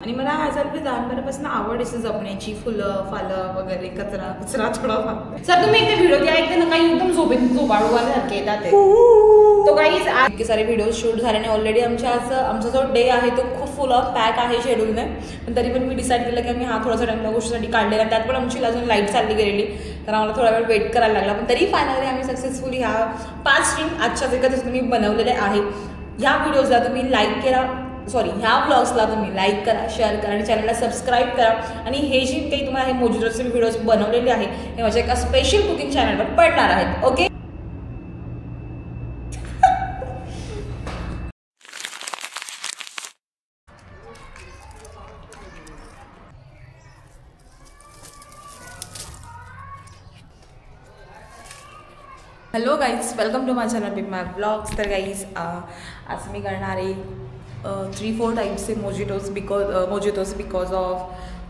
आणि मला ह्याच्यात लहानपणापासून आवड असते जपण्याची, फुलं फालं वगैरे, कचरा कचरा थोडा. सर तुम्ही एकदा व्हिडिओ द्या, एकदा ना काही एकदम झोपाळूवाल्यासारखे येतात ते. तो काहीच इतके सारे व्हिडिओ शूट झाले आणि ऑलरेडी आमचा जो डे आहे तो खूप फुल ऑफ पॅक आहे शेड्यूलने. पण तरी पण मी डिसाईड केलं की आम्ही थोडासा टाइम त्या गोष्टीसाठी काढलेला. त्यात पण आमची अजून लाईट चालली गेलेली, तर आम्हाला थोडा वेळ वेट करायला लागला. पण तरी फायनली आम्ही सक्सेसफुली ह्या 5 स्ट्रीम आजच्या एखाद्या तुम्ही बनवलेले आहे. ह्या व्हिडिओजला तुम्ही लाईक केला, ह्या व्लॉग्सला तुम्ही लाईक करा, शेअर करा आणि चॅनलला सबस्क्राईब करा. आणि हे जे काही तुम्हाला हे मोजिटोचे व्हिडिओज बनवलेले आहे हे माझ्या एका स्पेशल कुकिंग चॅनलवर पडणार आहेत. Okay, hello guys, welcome to my channel with my blogs. तर गाईज आज मी करणार आहे 3-4 टाईप्सचे मोजिटोज बिकॉज ऑफ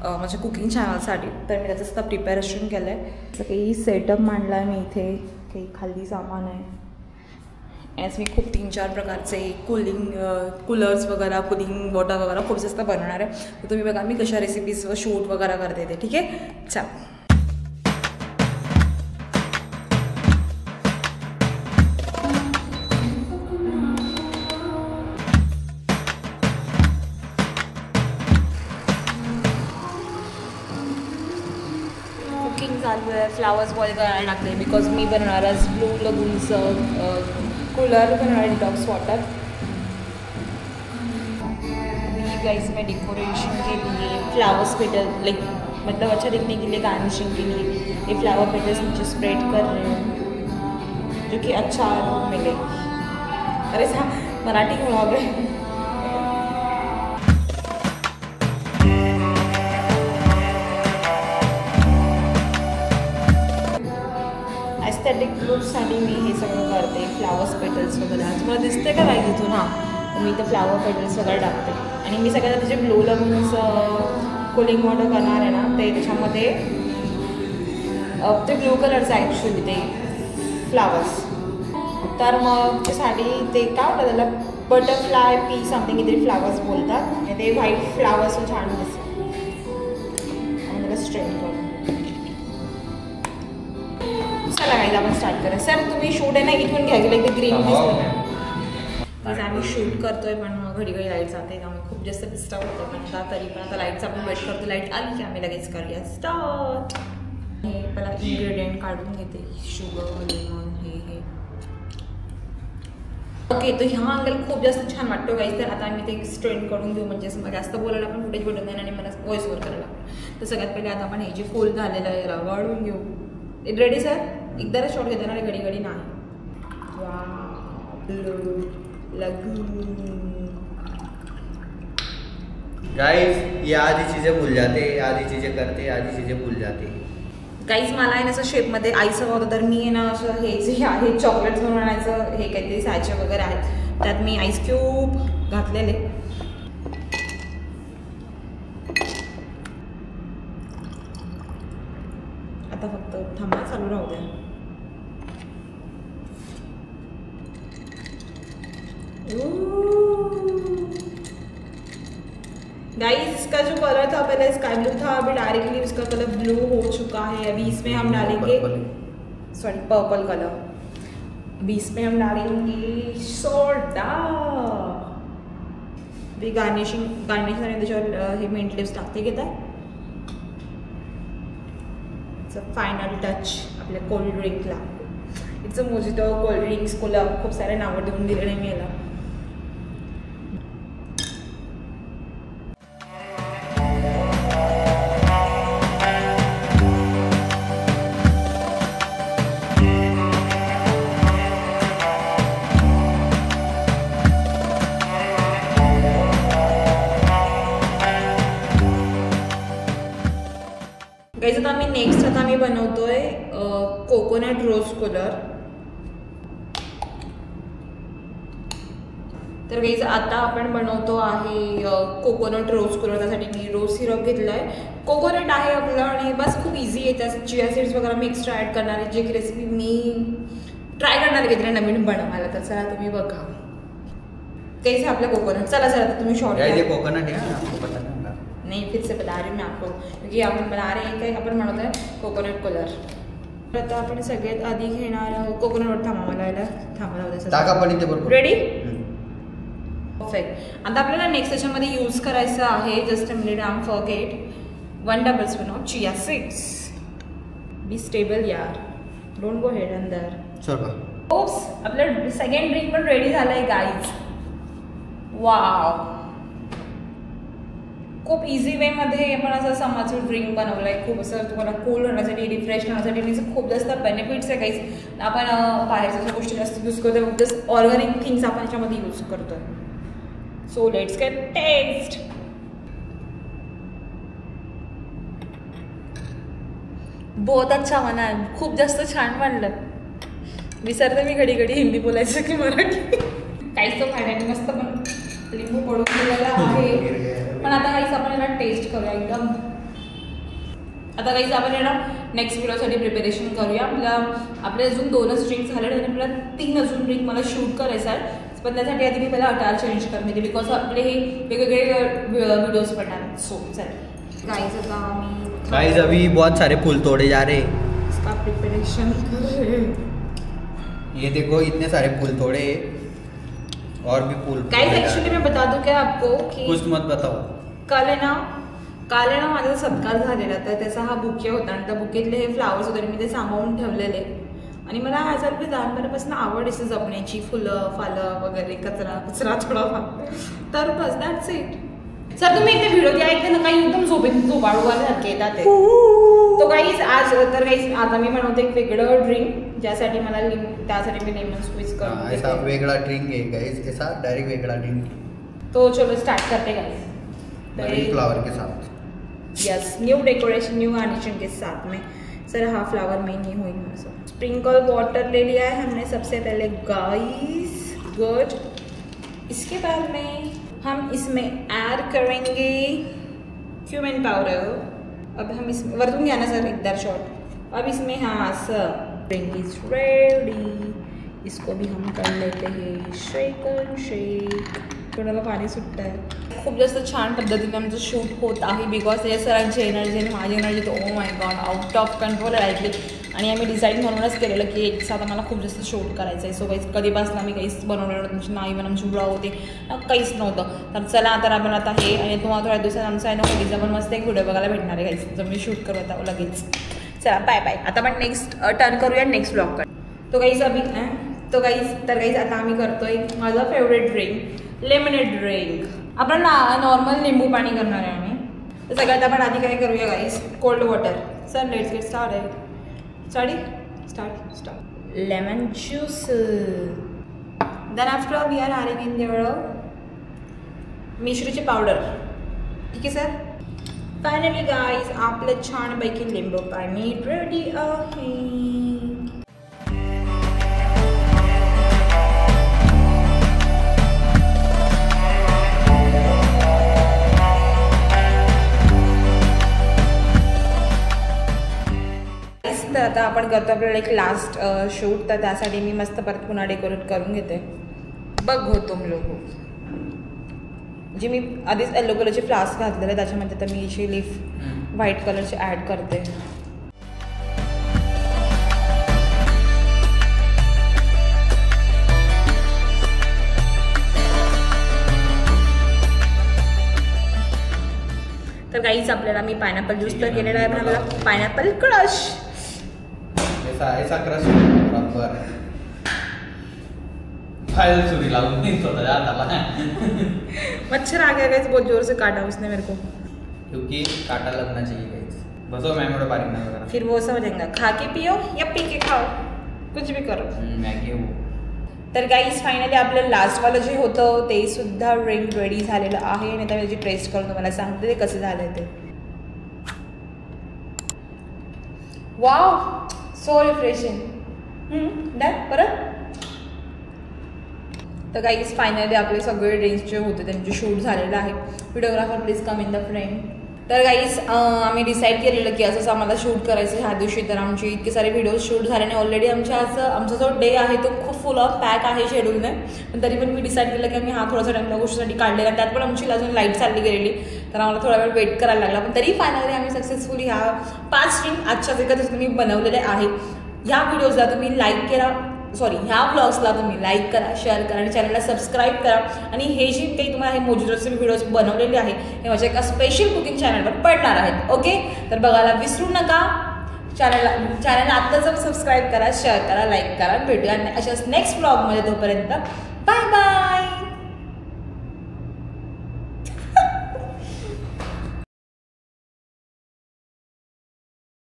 माझ्या कुकिंग चॅनलसाठी. तर मी त्याचं सुद्धा प्रिपरेशन केलं आहे. असं काही सेटअप मांडला आहे मी इथे, काही खाली सामान आहे. याच मी खूप 3-4 प्रकारचे कूलर्स वगैरे, कुलिंग वॉटर वगैरे खूप जास्त बनवणार आहे. तर तुम्ही बघा मी कशा रेसिपीज शूट वगैरे करते ते. ठीक आहे, चला. चालू आहे, फ्लावर्स बॉईल करायला टाकले बिकॉज मी बनवणार आज ब्लू लगूनचं कूलर बनवणार आहे, डिटॉक्स वॉटर. मी गाइस में डेकोरेशन के लिए फ्लावर्स पेटल मतलब अच्छा दिखने के लिए गार्निशिंग के लिए ये फ्लावर पेटल्स मुझे स्प्रेड कर रहे हैं जो कि अच्छा लुक मिले. अरे मराठी व्लॉग है. एस्थेटिक लुकसाठी मी हे सगळं करते, फ्लावर्स पेटल्स वगैरे. आज मला दिसते का काय तिथून? तर मी इथं फ्लावर पेटल्स वगैरे टाकते. आणि मी सगळ्यात त्याचे ब्लू लगूनच कूलिंग वॉटर करणार आहे ना, ते त्याच्यामध्ये ते ब्लू कलरचं आहे ॲक्च्युली ते फ्लावर्स. तर मग त्यासाठी ते काय होतं त्याला, बटरफ्लाय पी समथिंग इथे फ्लावर्स बोलतात. आणि ते व्हाईट फ्लावर्स छान दिसतात. आणि त्याला स्ट्रेट करू. चला गाईज आपण स्टार्ट करा. सर तुम्ही शूट आहे ना इथून घ्या गेलं ते ग्रीन दिसतं. आम्ही शूट करतोय पण घडी घडी लाईट जाते त्यामुळे खूप जास्त डिस्टर्ब होतं. पण तरी पण आता लाईटचा आपण वेट करतो. लाईट आली की आम्ही लगेच करूया स्टार्ट. हे पहिला इन्ग्रेडियंट काढून घेते, शुगर, लेमन, हे. ओके, तर ह्या अंगल खूप जास्त छान वाटतो गाईज. तर आता आम्ही ते स्ट्रेन करून घेऊ, म्हणजे जास्त बोलायला पण फुटेज भेटत नाही आणि मला व्हॉइस ओव्हर करायला. तर सगळ्यात पहिले आता आपण हे जे फुल झालेलं आहे रगडून घेऊ. It ready sir? एकदा शॉट घेते ना, घडी घडी नाही. गाइस ये आधी चीज़ें भूल जाते, आधी चीज़ें करते, आधी चीज़ें भूल जाते. गाईज मला आहे ना असं शेपमध्ये आईस हवं होतं, तर मी आहे ना असं हे जे आहे चॉकलेट्स बनवण्याचं हे काहीतरी सायचे वगैरे आहेत, त्यात मी आईस क्यूब घातलेले. आता फक्त थांबा, चालू राहू द्या. गाइस इसका जो कलर था पहले स्काई ब्लू था, अभी डायरेक्टली उसका कलर ब्लू हो चुका है. अभी इसमें हम डालेंगे पर्पल कलर. अभी इसमें हम डालेंगे सोडा. अभी गार्निशिंग त्याच्यावर हे मिंट लिप्स टाकते घेत आहे. फायनल टच आपल्या कोल्ड ड्रिंकला. It's a mojito cold drinks. खूप सारे नावं देऊन दिले नाही मी याला. गाईज आता आम्ही बनवतोय कोकोनट रोज कूलर. तर गाईज आता आपण बनवतो आहे कोकोनट रोज कूलर. त्यासाठी मी रोज सिरप घेतला आहे. कोकोनट आहे आपलं आणि बस खूप इझी आहे. त्यात चिया सीड्स वगैरे मी एक्स्ट्रा ॲड करणार आहे, जे की रेसिपी मी ट्राय करणार आहे काहीतरी नवीन बनवायला. तर चला तुम्ही बघा. कैसे आपल्या कोकोनट. चला सर आता तुम्ही शॉर्ट ये कोकोनट है, आपको पता नहीं होगा. नहीं फिर से बता रही हूँ मैं आपको, क्योंकि आपण बना रहे हैं काही आपण बनवत आहे कोकोनट कलर। आता आपण सगळ्यात आधी घेणार आहोत कोकोनट। थांबा रेडी परफेक्ट। आता आपल्याला नेक्स्ट सेशनमध्ये यूज करायचं आहे just a minute I am forget 1 tablespoon of chia seeds. Be stable यार, डोंट गो हेड अंदर। चल ओप्स, आपलं सेकंड ड्रिंक पण रेडी झालंय गाईज। वाव, खूप इझी वे मध्ये आपण असं समाजून ड्रिंक बनवलंय। खूप असं तुम्हाला कूल होण्यासाठी, रिफ्रेश होण्यासाठी आणि खूप जास्त बेनिफिट्स आहे गाईज। आपण बाहेरच्या गोष्टी जास्त यूज करतो, जस्ट ऑर्गॅनिक थिंग्स आपण याच्यामध्ये यूज करतोय। So let's get taste. बहुत अच्छा बना है, खूप जास्त छान बनलं। विसरते मी घडी घडी हिंदी बोलायचं की मराठी। काहीच तो फायदा मस्त पण लिंबू पडून गेलेला आहे, पण आता काहीच आपण याला टेस्ट करूया एकदम। आता काहीच आपण याला नेक्स्ट व्हिडिओसाठी प्रिपरेशन करूया। आपले अजून 2च ड्रिंक झाले आणि आपल्याला 3 अजून ड्रिंक मला शूट करायचं आहे, पण त्यासाठी आधी मी पहिला अटार चेंज करते घेते, बिकॉज आपले हे वेगवेगळे वीडियोज पडणार आहेत। सो चल गाइस, आता मी गाइस अभी बहुत सारे फूल तोड़े जा रहे हैं, इसका प्रिपरेशन कर रहे हैं। ये देखो इतने सारे फूल तोड़े और भी फूल। गाइस एक्चुअली मैं बता दूं क्या आपको कि कुछ मत बताओ। काल आहे ना माझा सत्कार झालेला, तर त्याचा हा बुके होता आणि त्या बुकेतले हे फ्लावर्स होते आणि मी ते सांभाळून ठेवलेले। आणि मला ह्याच्यात लहानपणापासून आवड असते जपण्याची, फुलं फालं वगैरे, कचरा थोडाफार। तर बस दॅट्स इट। सर तुम्ही एकदा व्हिडिओ घ्या, एकदा ना काही एकदम झोपाळूवाल्यासारखे येतात ते। तो गाईज आज तर गाईज आता मी बनवते एक वेगळं ड्रिंक, ज्यासाठी मला त्यासाठी मी लेमन स्क्वीज करून ऐसा वेगळा ड्रिंक है गाइस, ऐसा डायरेक्ट वेगळा ड्रिंक। तो चलो स्टार्ट करते गाइस। फ्लावर के साथ, yes, new decoration, new garnishing के साथ में। सर हाँ फ्लावर में नहीं हुई मेरे। स्प्रिंकल वाटर ले लिया है हमने सबसे पहले गाइस, गुड। इसके बाद में हम इसमें ऐड करेंगे क्यूमिन पाउडर। अब हम इसमें वरतून घ्या ना सर एकदा शॉट। अब इसमें हाँ सर ड्रिंक इज रेडी। इसको भी हम कर लेते हैं शेक एंड शेक। थोडाला पाणी सुटतं आहे। खूप जास्त छान पद्धतीने आमचं शूट होत आहे, बिकॉज त्याच्या सरांची एनर्जी आणि माझी एनर्जी तो oh my God out of control राहिली। आणि आम्ही डिसाईड म्हणूनच केलेलं की एक साथ मला खूप जास्त शूट करायचं आहे। सो काहीच कधीपासून आम्ही काहीच बनवलेलं नव्हतं, नाही पण आमची ब्लॉग होते काहीच नव्हतं। तर चला आता आपण आता हे आणि तुम्हाला थोड्या दिवसात आमचा आहे ना मुलीचा पण मस्त एक व्हिडिओ बघायला भेटणार आहे काहीच, जर मी शूट करत आहो लगेच। चला बाय बाय। आता आपण नेक्स्ट टर्न करूया नेक्स्ट ब्लॉग। तो काहीच आता आम्ही करतोय माझा फेवरेट ड्रिंक लेमनेड ड्रिंक। आपण नॉर्मल लिंबू पाणी करणार आहे आम्ही। तर सगळ्यात आपण आधी काय करूया guys, cold water. Sir let's get start lemon juice. Then after we are adding in there मिश्रीची पावडर। ठीक आहे सर। फायनली गाईज आपलं छानपैकी लिंबू पाणी रेडी आहे। तर आता आपण करतो आपल्याला एक लास्ट शूट, तर त्यासाठी मी मस्त परत पुन्हा डेकोरेट करून घेते। बघो तुम लोग, जी मी आधीच येलो कलरचे फ्लास्क घातलेले त्याच्यामध्ये, तर मी अशी लीफ व्हाईट कलरची ॲड करते। तर काहीच आपल्याला मी पायनॅपल ज्यूस तर केलेला आहे, पण आपल्याला पायनॅपल क्रश ऐसा क्रश बराबर फाइल चुरी लागू नहीं तो यार मच्छर आ गया गाइस, बहुत जोर से काटा उसने मेरे को, क्योंकि काटा लगना चाहिए गाइस। बसो मैं मेरे बारी में वगैरह फिर वो सब हो जाएगा, खा के पियो या पी के खाओ, कुछ भी करो। मॅगी हो। तर गाईज फायनली आपलं लास्टवालं जे होतं ते सुद्धा ड्रिंक रेडी झालेलं आहे आणि त्याची टेस्ट करून तुम्हाला सांगते ते कसं झालं ते। Wow, so refreshing. डन परत। तर गाईज फायनली आपले सगळे ड्रिंक्स जे होते त्यांचे शूट झालेलं आहे। Videographer please come in the frame. तर गाईज आम्ही डिसाईड केलेलं की असंच आम्हाला शूट करायचं ह्या दिवशी, तर आमचे इतके सारे व्हिडिओज शूट झाले आणि ऑलरेडी आमचा जो डे आहे तो खूप फुल ऑफ पॅक आहे शेड्यूलने, पण तरी पण मी डिसाईड केलं की आम्ही हा थोडासा टाईम त्या गोष्टीसाठी काढलेला, त्यात पण आमची अजून लाईट चालली गेलेली तर आम्हाला थोडा वेळ वेट करायला लागला, पण तरी फायनली आम्ही सक्सेसफुली ह्या 5 स्ट्रिंग आजच्याच एका दिवसात मी बनवलेले आहे. ह्या व्हिडिओजला तुम्ही लाईक केला, ह्या ब्लॉग्सला तुम्ही लाईक करा, शेअर करा आणि चॅनलला सबस्क्राईब करा. आणि हे जे काही तुम्हाला हे मोजिटोचे व्हिडिओज बनवलेले आहे हे माझ्या एका स्पेशल कुकिंग चॅनलवर पडणार आहेत. ओके, तर बघायला विसरू नका. चॅनलला आत्ताच सबस्क्राईब करा, शेअर करा, लाईक करा. भेटूया अशाच नेक्स्ट ब्लॉगमध्ये. तोपर्यंत बाय बाय.